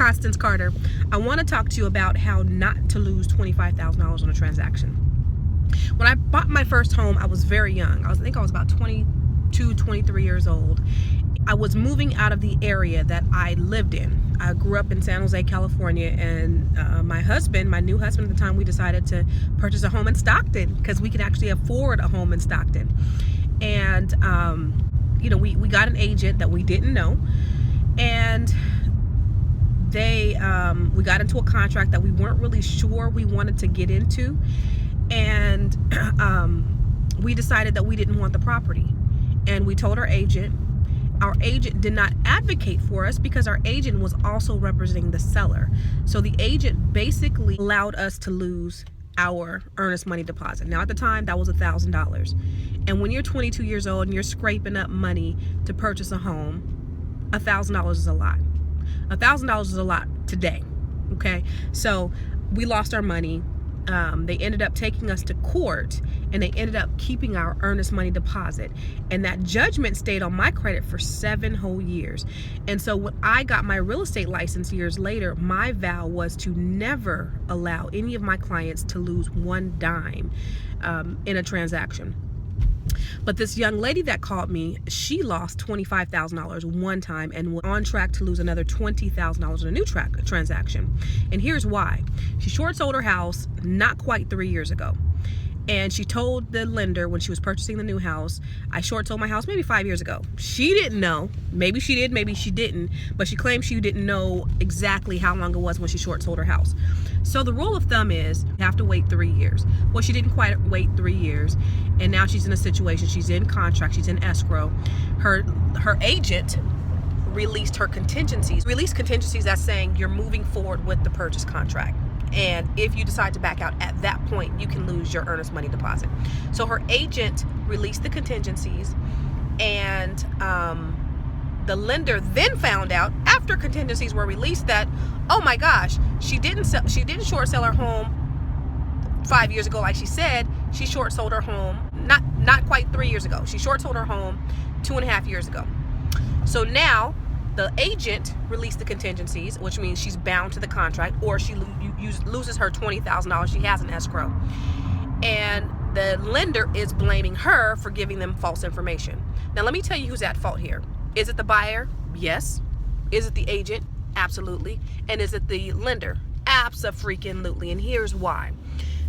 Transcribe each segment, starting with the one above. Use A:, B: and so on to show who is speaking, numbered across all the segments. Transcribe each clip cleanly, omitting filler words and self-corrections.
A: Constance Carter. I want to talk to you about how not to lose $25,000 on a transaction. When I bought my first home, I was very young. I think I was about 22, 23 years old. I was moving out of the area that I lived in. I grew up in San Jose, California, and my new husband at the time, we decided to purchase a home in Stockton because we could actually afford a home in Stockton. And we got an agent that we didn't know, and we got into a contract that we weren't really sure we wanted to get into, and we decided that we didn't want the property, and we told our agent. Our agent did not advocate for us because our agent was also representing the seller. So the agent basically allowed us to lose our earnest money deposit. Now at the time, that was $1,000. And when you're 22 years old and you're scraping up money to purchase a home, $1,000 is a lot. $1,000 is a lot today, okay? So we lost our money. They ended up taking us to court, and they ended up keeping our earnest money deposit, and that judgment stayed on my credit for 7 whole years. And so when I got my real estate license years later, my vow was to never allow any of my clients to lose one dime in a transaction. But this young lady that called me, she lost $25,000 one time and was on track to lose another $20,000 in a new transaction. And here's why. She short sold her house not quite 3 years ago. And she told the lender when she was purchasing the new house, I short sold my house maybe 5 years ago. She didn't know. Maybe she did, maybe she didn't. But she claimed she didn't know exactly how long it was when she short sold her house. So the rule of thumb is you have to wait 3 years. Well, she didn't quite wait 3 years. And now she's in a situation, she's in contract, she's in escrow. Her agent released her contingencies. Released contingencies that's saying you're moving forward with the purchase contract. And if you decide to back out at that point, you can lose your earnest money deposit. So her agent released the contingencies, and the lender then found out after contingencies were released that, oh my gosh, she didn't short sell her home 5 years ago like she said. She short sold her home not quite 3 years ago. She short sold her home 2.5 years ago. So now the agent released the contingencies, which means she's bound to the contract, or she loses her $20,000 she has in escrow. And the lender is blaming her for giving them false information. Now, let me tell you who's at fault here. Is it the buyer? Yes. Is it the agent? Absolutely. And is it the lender? Abso-freaking-lutely. And here's why.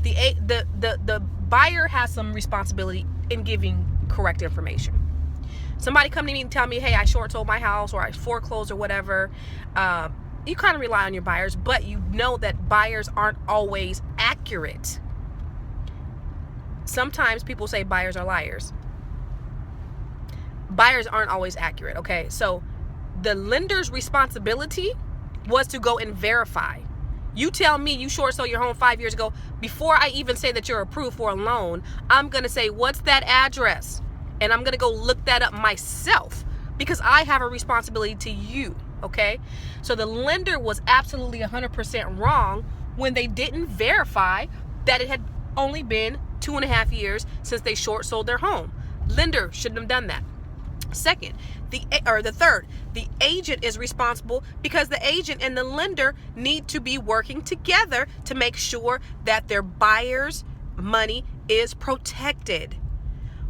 A: The buyer has some responsibility in giving correct information. Somebody come to me and tell me, hey, I short sold my house, or I foreclosed, or whatever. You kind of rely on your buyers, but you know that buyers aren't always accurate. Sometimes people say buyers are liars. Buyers aren't always accurate, okay? So the lender's responsibility was to go and verify. You tell me you short sold your home 5 years ago. Before I even say that you're approved for a loan, I'm going to say, what's that address? And I'm going to go look that up myself because I have a responsibility to you, okay? So the lender was absolutely 100% wrong when they didn't verify that it had only been 2.5 years since they short sold their home. Lender shouldn't have done that. Second, the third, the agent is responsible because the agent and the lender need to be working together to make sure that their buyer's money is protected.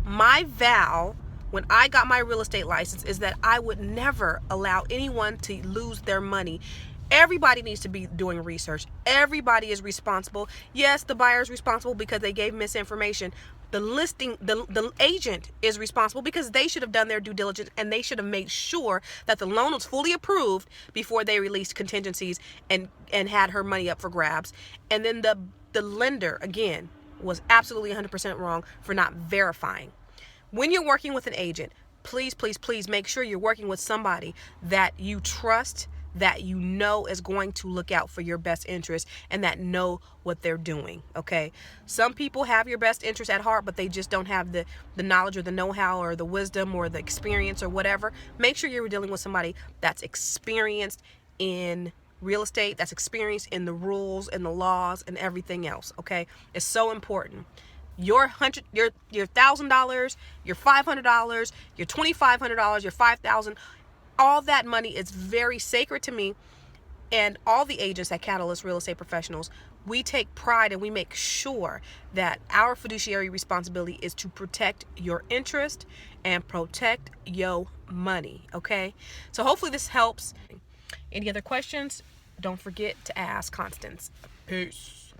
A: My vow when I got my real estate license is that I would never allow anyone to lose their money. Everybody needs to be doing research. Everybody is responsible. Yes, the buyer is responsible because they gave misinformation. The agent is responsible because they should have done their due diligence and they should have made sure that the loan was fully approved before they released contingencies and had her money up for grabs. And then the lender, again, was absolutely 100% wrong for not verifying. When you're working with an agent, please, please, please make sure you're working with somebody that you trust, that you know is going to look out for your best interest and that know what they're doing, okay? Some people have your best interest at heart, but they just don't have the knowledge or the know-how or the wisdom or the experience or whatever. Make sure you're dealing with somebody that's experienced in real estate, that's experienced in the rules and the laws and everything else, okay? It's so important. Your $1,000, your $500, your $2,500, your $5,000, all that money is very sacred to me. and all the agents at Catalyst Real Estate Professionals, we take pride and we make sure that our fiduciary responsibility is to protect your interest and protect your money, okay? So hopefully this helps. Any other questions? Don't forget to ask Constance. Peace.